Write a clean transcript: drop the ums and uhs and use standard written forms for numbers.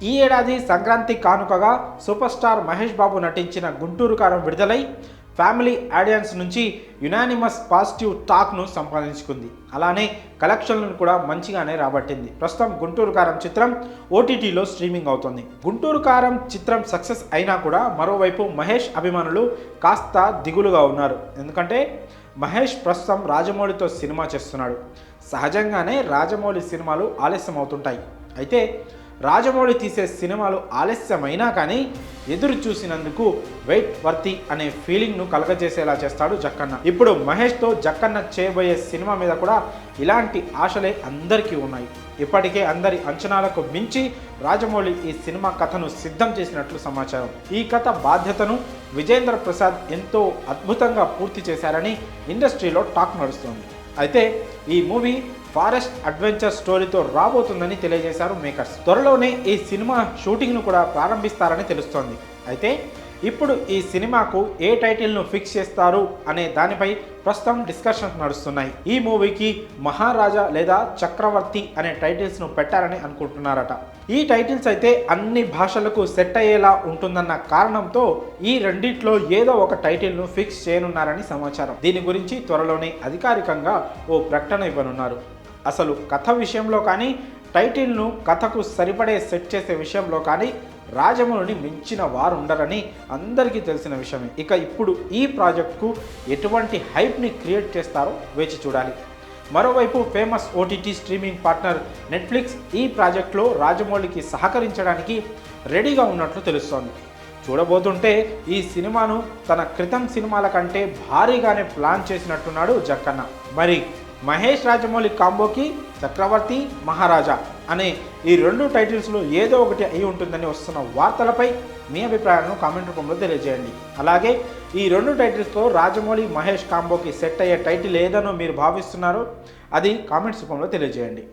ఈ ఏడాది సంక్రాంతి కానుకగా సూపర్ స్టార్ మహేష్ బాబు నటించిన గుంటూరు కారం విడుదలై ఫ్యామిలీ ఆడియన్స్ నుంచి యునానిమస్ పాజిటివ్ టాక్ను సంపాదించుకుంది. అలానే కలెక్షన్లను కూడా మంచిగానే రాబట్టింది. ప్రస్తుతం గుంటూరు కారం చిత్రం ఓటీటీలో స్ట్రీమింగ్ అవుతుంది. గుంటూరు కారం చిత్రం సక్సెస్ అయినా కూడా మరోవైపు మహేష్ అభిమానులు కాస్త దిగులుగా ఉన్నారు. ఎందుకంటే మహేష్ ప్రస్తుతం రాజమౌళితో సినిమా చేస్తున్నాడు. సహజంగానే రాజమౌళి సినిమాలు ఆలస్యం అవుతుంటాయి. అయితే రాజమౌళి తీసే సినిమాలు ఆలస్యమైనా కానీ ఎదురు చూసినందుకు వెయిట్ వర్తి అనే ఫీలింగ్ను కలగజేసేలా చేస్తాడు జక్కన్న. ఇప్పుడు మహేష్తో జక్కన్న చేయబోయే సినిమా మీద కూడా ఇలాంటి ఆశలే అందరికీ ఉన్నాయి. ఇప్పటికే అందరి అంచనాలకు మించి రాజమౌళి ఈ సినిమా కథను సిద్ధం చేసినట్లు సమాచారం. ఈ కథ బాధ్యతను విజేంద్ర ప్రసాద్ ఎంతో అద్భుతంగా పూర్తి చేశారని ఇండస్ట్రీలో టాక్ నడుస్తోంది. అయితే ఈ మూవీ ఫారెస్ట్ అడ్వెంచర్ స్టోరీతో రాబోతుందని తెలియజేశారు మేకర్స్. త్వరలోనే ఈ సినిమా షూటింగ్ను కూడా ప్రారంభిస్తారని తెలుస్తోంది. అయితే ఇప్పుడు ఈ సినిమాకు ఏ టైటిల్ను ఫిక్స్ చేస్తారు అనే దానిపై ప్రస్తుతం డిస్కషన్స్ నడుస్తున్నాయి. ఈ మూవీకి మహారాజా లేదా చక్రవర్తి అనే టైటిల్స్ను పెట్టారని అనుకుంటున్నారట. ఈ టైటిల్స్ అయితే అన్ని భాషలకు సెట్ అయ్యేలా ఉంటుందన్న కారణంతో ఈ రెండిట్లో ఏదో ఒక టైటిల్ను ఫిక్స్ చేయనున్నారని సమాచారం. దీని గురించి త్వరలోనే అధికారికంగా ఓ ప్రకటన ఇవ్వనున్నారు. అసలు కథ విషయంలో కానీ టైటిల్ను కథకు సరిపడే సెట్ చేసే విషయంలో కానీ రాజమౌళిని మించిన వారు ఉండరని అందరికీ తెలిసిన విషయమే. ఇక ఇప్పుడు ఈ ప్రాజెక్టుకు ఎటువంటి హైప్ని క్రియేట్ చేస్తారో వేచి చూడాలి. మరోవైపు famous OTT streaming partner Netflix ఈ ప్రాజెక్టులో రాజమౌళికి సహకరించడానికి రెడీగా ఉన్నట్లు తెలుస్తోంది. చూడబోతుంటే ఈ సినిమాను తన క్రితం సినిమాల కంటే భారీగానే ప్లాన్ చేసినట్టున్నాడు జక్కన్న. మరి మహేష్ రాజమౌళి కాంబోకి చక్రవర్తి మహారాజా అనే ఈ రెండు టైటిల్స్లో ఏదో ఒకటి అయి ఉంటుందని వస్తున్న వార్తలపై మీ అభిప్రాయాలను కామెంట్ రూపంలో తెలియజేయండి. అలాగే ఈ రెండు టైటిల్స్తో రాజమౌళి మహేష్ కాంబోకి సెట్ అయ్యే టైటిల్ ఏదనో మీరు భావిస్తున్నారో అది కామెంట్స్ రూపంలో తెలియజేయండి.